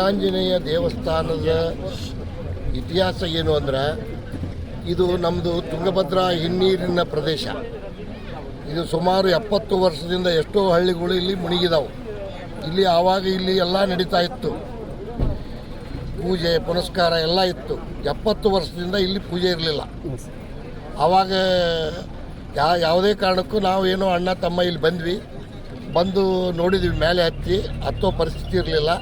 ವೀರಾಂಜನೇಯ ದೇವಸ್ಥಾನದ ಇತಿಹಾಸ ಏನು ಅಂದ್ರೆ, ಇದು ನಮ್ಮದು ತುಂಗಭದ್ರಾ ಹಿನ್ನೀರಿನ ಪ್ರದೇಶ. ಇದು ಸುಮಾರು 70 ವರ್ಷದಿಂದ ಎಷ್ಟೋ ಹಳ್ಳಿಗಳು ಇಲ್ಲಿ ಮುಳುಗಿದಾವೆ. ಇಲ್ಲಿ ಆವಾಗ ಇಲ್ಲಿ ಎಲ್ಲ ನಡೀತಾ ಇತ್ತು, ಪೂಜೆ ಪುನಸ್ಕಾರ ಎಲ್ಲ ಇತ್ತು. 70 ವರ್ಷದಿಂದ ಇಲ್ಲಿ ಪೂಜೆ ಇರಲಿಲ್ಲ. ಆವಾಗ ಯಾವುದೇ ಕಾರಣಕ್ಕೂ ನಾವು ಏನೋ ಅಣ್ಣ ತಮ್ಮ ಇಲ್ಲಿ ಬಂದು ನೋಡಿದ್ವಿ. ಮೇಲೆ ಹತ್ತೋ ಪರಿಸ್ಥಿತಿ ಇರಲಿಲ್ಲ.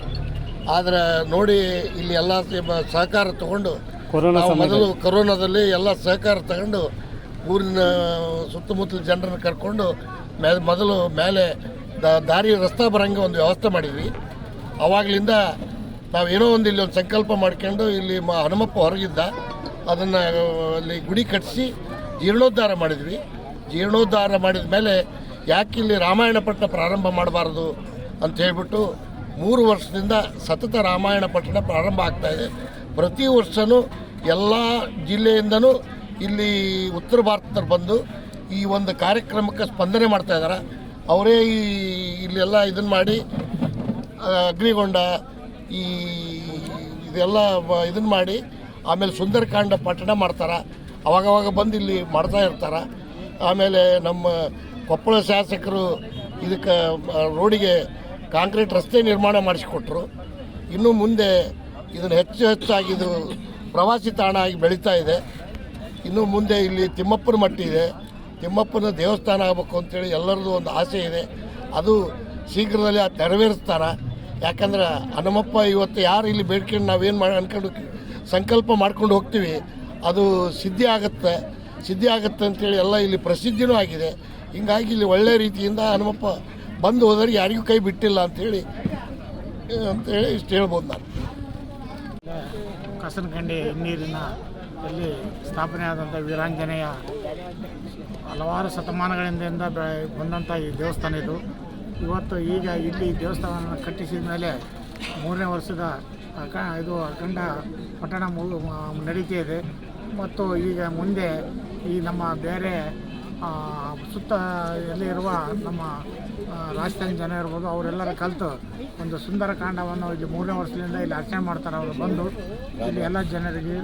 ಆದರೆ ನೋಡಿ ಇಲ್ಲಿ ಎಲ್ಲ ಸಹಕಾರ ತಗೊಂಡು, ನಾವು ಮೊದಲು ಕೊರೋನಾದಲ್ಲಿ ಎಲ್ಲ ಸಹಕಾರ ತಗೊಂಡು ಊರಿನ ಸುತ್ತಮುತ್ತಲ ಜನರನ್ನು ಕರ್ಕೊಂಡು ಮೊದಲು ಮೇಲೆ ದಾರಿ ರಸ್ತೆ ಬರೋಂಗೆ ಒಂದು ವ್ಯವಸ್ಥೆ ಮಾಡಿದ್ವಿ. ಆವಾಗಲಿಂದ ನಾವೇನೋ ಒಂದು ಇಲ್ಲಿ ಒಂದು ಸಂಕಲ್ಪ ಮಾಡ್ಕೊಂಡು, ಇಲ್ಲಿ ಹನುಮಪ್ಪ ಹೊರಗಿದ್ದ, ಅದನ್ನು ಅಲ್ಲಿ ಗುಡಿ ಕಟ್ಟಿಸಿ ಜೀರ್ಣೋದ್ಧಾರ ಮಾಡಿದ್ವಿ. ಜೀರ್ಣೋದ್ಧಾರ ಮಾಡಿದ ಮೇಲೆ ಯಾಕೆ ಇಲ್ಲಿ ರಾಮಾಯಣ ಪಟ್ಟಣ ಪ್ರಾರಂಭ ಮಾಡಬಾರ್ದು ಅಂತ ಹೇಳ್ಬಿಟ್ಟು 3 ವರ್ಷದಿಂದ ಸತತ ರಾಮಾಯಣ ಪಟ್ಟಣ ಪ್ರಾರಂಭ ಆಗ್ತಾಯಿದೆ. ಪ್ರತಿ ವರ್ಷವೂ ಎಲ್ಲ ಜಿಲ್ಲೆಯಿಂದನೂ ಇಲ್ಲಿ ಉತ್ತರ ಭಾರತದವ್ರು ಬಂದು ಈ ಒಂದು ಕಾರ್ಯಕ್ರಮಕ್ಕೆ ಸ್ಪಂದನೆ ಮಾಡ್ತಾಯಿದ್ದಾರೆ. ಅವರೇ ಇಲ್ಲೆಲ್ಲ ಇದನ್ನು ಮಾಡಿ ಅಗ್ನಿಗೊಂಡ ಇದೆಲ್ಲ ಇದನ್ನು ಮಾಡಿ ಆಮೇಲೆ ಸುಂದರಕಾಂಡ ಪಠಣ ಮಾಡ್ತಾರೆ. ಅವಾಗವಾಗ ಬಂದು ಇಲ್ಲಿ ಮಾಡ್ತಾ ಇರ್ತಾರೆ. ಆಮೇಲೆ ನಮ್ಮ ಕೊಪ್ಪಳ ಶಾಸಕರು ಇದಕ್ಕೆ ರೋಡಿಗೆ ಕಾಂಕ್ರೀಟ್ ರಸ್ತೆ ನಿರ್ಮಾಣ ಮಾಡಿಸಿಕೊಟ್ರು. ಇನ್ನು ಮುಂದೆ ಇದನ್ನು ಹೆಚ್ಚಾಗಿ ಇದು ಪ್ರವಾಸಿ ತಾಣ ಆಗಿ ಬೆಳೀತಾ ಇದೆ. ಇನ್ನು ಮುಂದೆ ಇಲ್ಲಿ ತಿಮ್ಮಪ್ಪನ ಮಟ್ಟಿ ಇದೆ, ತಿಮ್ಮಪ್ಪನ ದೇವಸ್ಥಾನ ಆಗಬೇಕು ಅಂತೇಳಿ ಎಲ್ಲರದ್ದು ಒಂದು ಆಸೆ ಇದೆ. ಅದು ಶೀಘ್ರದಲ್ಲಿ ಅದು ನೆರವೇರಿಸ್ತಾನೆ. ಯಾಕಂದ್ರೆ ಹನುಮಪ್ಪ ಇವತ್ತು ಯಾರು ಇಲ್ಲಿ ಬೇಡ್ಕೊಂಡು ನಾವೇನು ಅಂದ್ಕೊಂಡು ಸಂಕಲ್ಪ ಮಾಡ್ಕೊಂಡು ಹೋಗ್ತೀವಿ, ಅದು ಸಿದ್ಧಿ ಆಗುತ್ತೆ ಅಂತೇಳಿ ಎಲ್ಲ ಇಲ್ಲಿ ಪ್ರಸಿದ್ಧಿನೂ ಆಗಿದೆ. ಹಿಂಗಾಗಿ ಇಲ್ಲಿ ಒಳ್ಳೆಯ ರೀತಿಯಿಂದ ಹನುಮಪ್ಪ ಬಂದು ಹೋದರೆ ಯಾರಿಗೂ ಕೈ ಬಿಟ್ಟಿಲ್ಲ ಅಂತೇಳಿ ಇಷ್ಟು ಹೇಳ್ಬೋದು. ನಾನು ಕಾಸನಕಂಡಿ ಹಿನ್ನೀರಿನ ಇಲ್ಲಿ ಸ್ಥಾಪನೆಯಾದಂಥ ವೀರಾಂಜನೇಯ ಹಲವಾರು ಶತಮಾನಗಳಿಂದ ಬಂದಂಥ ಈ ದೇವಸ್ಥಾನ ಇದು. ಇವತ್ತು ಈಗ ಇಲ್ಲಿ ದೇವಸ್ಥಾನವನ್ನು ಕಟ್ಟಿಸಿದ ಮೇಲೆ 3ನೇ ವರ್ಷದ ಇದು ಅಖಂಡ ಪಠಣ ನಡೀತಾ ಇದೆ. ಮತ್ತು ಈಗ ಮುಂದೆ ಈ ನಮ್ಮ ಬೇರೆ ಸುತ್ತ ಎಲ್ಲಿರುವ ನಮ್ಮ ರಾಜಸ್ಥಾನ ಜನ ಇರ್ಬೋದು, ಅವರೆಲ್ಲರ ಕಲಿತು ಒಂದು ಸುಂದರಕಾಂಡವನ್ನು ಇಲ್ಲಿ 3ನೇ ವರ್ಷದಿಂದ ಇಲ್ಲಿ ಆಚರಣೆ ಮಾಡ್ತಾರೆ. ಅವರು ಬಂದು ಇಲ್ಲಿ ಎಲ್ಲ ಜನರಿಗೆ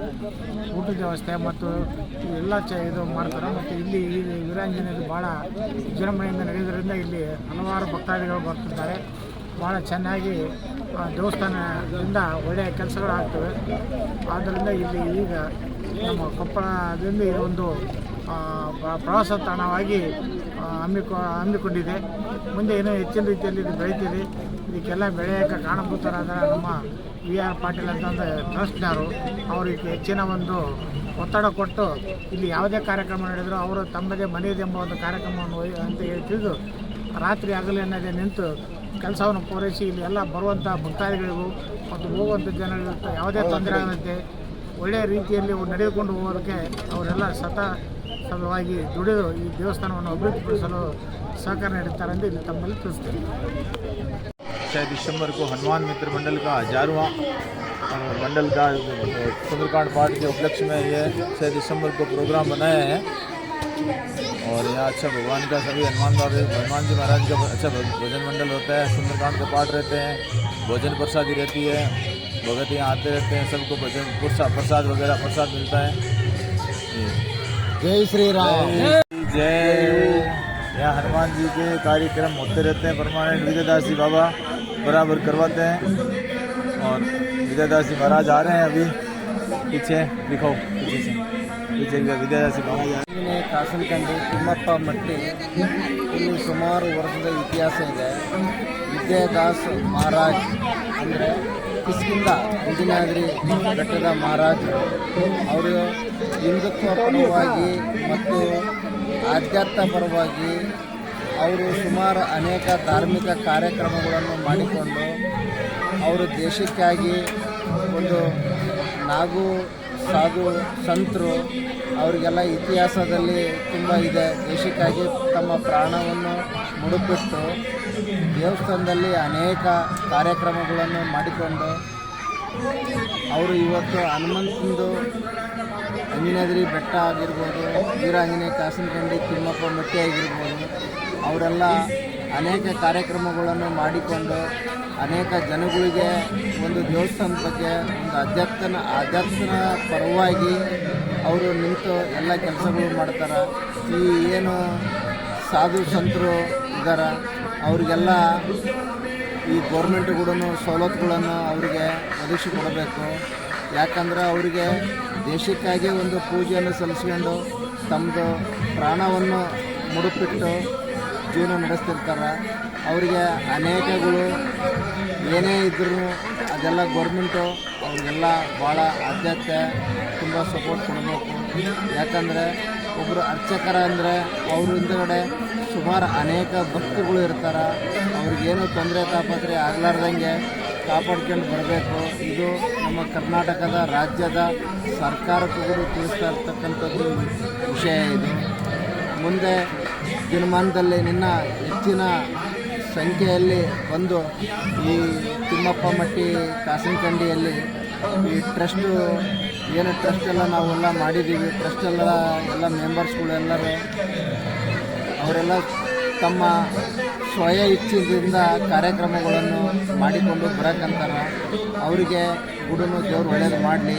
ಊಟದ ವ್ಯವಸ್ಥೆ ಮತ್ತು ಎಲ್ಲ ಇದು ಮಾಡ್ತಾರೆ. ಮತ್ತು ಇಲ್ಲಿ ಈ ವೀರಾಂಜನೇಯರು ಭಾಳ ವಿಜೃಂಭಣೆಯಿಂದ ನಡೆಯೋದ್ರಿಂದ ಇಲ್ಲಿ ಹಲವಾರು ಭಕ್ತಾದಿಗಳು ಬರ್ತಿದ್ದಾರೆ. ಭಾಳ ಚೆನ್ನಾಗಿ ದೇವಸ್ಥಾನದಿಂದ ಒಳ್ಳೆಯ ಕೆಲಸಗಳು ಆಗ್ತವೆ. ಆದ್ದರಿಂದ ಇಲ್ಲಿ ಈಗ ನಮ್ಮ ಕೊಪ್ಪಳದಿಂದ ಇದೊಂದು ಪ್ರವಾಸ ತಾಣವಾಗಿ ಹಮ್ಮಿಕೊಂಡಿದೆ. ಮುಂದೆ ಏನೋ ಹೆಚ್ಚಿನ ರೀತಿಯಲ್ಲಿ ಇದು ಬೆಳೀತಿದೆ. ಇದಕ್ಕೆಲ್ಲ ಬೆಳೆಯೋಕ್ಕೆ ಕಾರಣಭೂತರಾದ ನಮ್ಮ VR ಪಾಟೀಲ್ ಅಂತಂದರೆ ಟ್ರಸ್ಟ್ನವರು, ಅವರಿಗೆ ಹೆಚ್ಚಿನ ಒಂದು ಒತ್ತಡ ಕೊಟ್ಟು ಇಲ್ಲಿ ಯಾವುದೇ ಕಾರ್ಯಕ್ರಮ ನಡೆದರೂ ಅವರು ತಮ್ಮದೇ ಮನೆಯದು ಎಂಬ ಒಂದು ಕಾರ್ಯಕ್ರಮವನ್ನು ಅಂತ ತಿಳಿದು ರಾತ್ರಿ ಹಗಲು ಎನ್ನದೇ ನಿಂತು ಕೆಲಸವನ್ನು ಪೂರೈಸಿ ಇಲ್ಲಿ ಎಲ್ಲ ಬರುವಂಥ ಭಕ್ತಾದಿಗಳಿಗೂ ಮತ್ತು ಹೋಗುವಂಥ ಜನರಿಗೂ ಯಾವುದೇ ತೊಂದರೆ ಆಗದಂತೆ ಒಳ್ಳೆಯ ರೀತಿಯಲ್ಲಿ ನಡೆದುಕೊಂಡು ಹೋಗೋದಕ್ಕೆ ಅವರೆಲ್ಲ ಸತತವಾಗಿ ದುಡಿದು ಈ ದೇವಸ್ಥಾನವನ್ನು ಅಭಿವೃದ್ಧಿಪಡಿಸಲು ಸಹಕಾರ ನೀಡುತ್ತಾರೆ ಎಂದು ಇಲ್ಲಿ ತಮ್ಮಲ್ಲಿ ತಿಳಿಸ್ತೇನೆ. 6 दिसंबर को हनुमान मित्र मंडल का 1000वां मंडल का सुंदरकांड पाठ के उपलक्ष्य में ये 6 दिसंबर को प्रोग्राम बनाया है. और यहाँ अच्छा भगवान का सभी हनुमान जी महाराज का अच्छा भजन मंडल होता है. सुंदरकांड का पाठ रहते हैं, भोजन प्रसादी रहती है, भगत यहाँ आते रहते हैं, सबको भजन प्रसाद वगैरह प्रसाद मिलता है. जय श्री राम, जय. यहाँ हनुमान जी के कार्यक्रम होते रहते हैं. परमानेंट विजयदास जी बाबा बराबर करवाते हैं. और विजयदास जी महाराज आ रहे हैं अभी पीछे, दिखाओ पीछे विजयदास जी बाबा. ಕಾಸನಕಂಡಿ ತಿಮ್ಮಪ್ಪ ಮಟ್ಟಿ ಇಲ್ಲಿ ಸುಮಾರು ವರ್ಷದ ಇತಿಹಾಸ ಇದೆ. ವಿಜಯದಾಸ್ ಮಹಾರಾಜ್ ಅಂದರೆ ಕಿಷ್ಕಿಂಧ ಅಂಜನಾದ್ರಿ ಬೆಟ್ಟದ ಮಹಾರಾಜ್ ಅವರು ಹಿಂದುತ್ವ ಪರವಾಗಿ ಮತ್ತು ಆಧ್ಯಾತ್ಮ ಪರವಾಗಿ ಅವರು ಸುಮಾರು ಅನೇಕ ಧಾರ್ಮಿಕ ಕಾರ್ಯಕ್ರಮಗಳನ್ನು ಮಾಡಿಕೊಂಡು ಅವರು ದೇಶಕ್ಕಾಗಿ ಒಂದು ನಾಗು ಸಾಧು ಸಂತರು ಅವರಿಗೆಲ್ಲ ಇತಿಹಾಸದಲ್ಲಿ ತುಂಬ ಇದೆ. ದೇಶಕ್ಕಾಗಿ ತಮ್ಮ ಪ್ರಾಣವನ್ನು ಮುಡುಪಿಟ್ಟು ದೇವಸ್ಥಾನದಲ್ಲಿ ಅನೇಕ ಕಾರ್ಯಕ್ರಮಗಳನ್ನು ಮಾಡಿಕೊಂಡು ಅವರು ಇವತ್ತು ಹನುಮಂತಂದು ಅಂಜನಾದ್ರಿ ಬೆಟ್ಟ ಆಗಿರ್ಬೋದು, ವೀರಾಂಜನೇಯ ಕಾಸನಕಂಡಿ ತಿಮ್ಮಪ್ಪ ಮಟ್ಟಿ ಆಗಿರ್ಬೋದು, ಅವರೆಲ್ಲ ಅನೇಕ ಕಾರ್ಯಕ್ರಮಗಳನ್ನು ಮಾಡಿಕೊಂಡು ಅನೇಕ ಜನಗಳಿಗೆ ಒಂದು ದೇವಸ್ಥಾನದ ಬಗ್ಗೆ ಒಂದು ಅಧ್ಯಾತ್ಮನ ಪರವಾಗಿ ಅವರು ನಿಂತು ಎಲ್ಲ ಕೆಲಸಗಳು ಮಾಡ್ತಾರೆ. ಈ ಏನು ಸಾಧು ಸಂತರು ಇದ್ದಾರೆ ಅವ್ರಿಗೆಲ್ಲ ಈ ಗೌರ್ಮೆಂಟ್ಗಳು ಸವಲತ್ತುಗಳನ್ನು ಅವರಿಗೆ ಒದಗಿಸಿಕೊಡಬೇಕು. ಯಾಕಂದ್ರೆ ಅವರಿಗೆ ದೇಶಕ್ಕಾಗಿ ಒಂದು ಪೂಜೆಯನ್ನು ಸಲ್ಲಿಸ್ಕೊಂಡು ತಮ್ಮದು ಪ್ರಾಣವನ್ನು ಮುಡುಪಿಟ್ಟು ಜೀವನ ನಡೆಸ್ತಿರ್ತಾರೆ. ಅವರಿಗೆ ಅನೇಕಗಳು ಏನೇ ಇದ್ರೂ ಅದೆಲ್ಲ ಗೌರ್ಮೆಂಟು ಅವ್ರಿಗೆಲ್ಲ ಭಾಳ ಆದ್ಯತೆ ತುಂಬ ಸಪೋರ್ಟ್ ಕೊಡಬೇಕು. ಯಾಕಂದರೆ ಒಬ್ಬರು ಅರ್ಚಕರ ಅಂದರೆ ಅವ್ರ ಹಿಂದುಗಡೆ ಸುಮಾರು ಅನೇಕ ಭಕ್ತಗಳು ಇರ್ತಾರೆ. ಅವ್ರಿಗೇನು ತೊಂದರೆ ತಾಪತ್ರೆ ಆಗಲಾರ್ದಂಗೆ ಕಾಪಾಡ್ಕೊಂಡು ಬರಬೇಕು. ಇದು ನಮ್ಮ ಕರ್ನಾಟಕದ ರಾಜ್ಯದ ಸರ್ಕಾರಕ್ಕೂ ಕೂಡ ತಿಳಿಸ್ತಾ ಇರ್ತಕ್ಕಂಥದ್ದು ವಿಷಯ. ಇದು ಮುಂದೆ ದಿನಮಾನದಲ್ಲಿ ನಿನ್ನ ಹೆಚ್ಚಿನ ಸಂಖ್ಯೆಯಲ್ಲಿ ಬಂದು ಈ ತಿಮ್ಮಪ್ಪ ಮಟ್ಟಿ ಕಾಸನಕಂಡಿಯಲ್ಲಿ ಈ ಟ್ರಸ್ಟು ಏನು ಟ್ರಸ್ಟ್ ಎಲ್ಲ ನಾವೆಲ್ಲ ಮಾಡಿದ್ದೀವಿ. ಟ್ರಸ್ಟ್ ಎಲ್ಲ ಮೆಂಬರ್ಸ್ಗಳು ಎಲ್ಲರೂ ಅವರೆಲ್ಲ ತಮ್ಮ ಸ್ವಯ ಇಚ್ಛೆಯಿಂದ ಕಾರ್ಯಕ್ರಮಗಳನ್ನು ಮಾಡಿಕೊಂಡು ಬರೋಕ್ಕಂತಾರೆ. ಅವರಿಗೆ ಗುಡುನು ದೇವರು ಒಳ್ಳೇದು ಮಾಡಲಿ.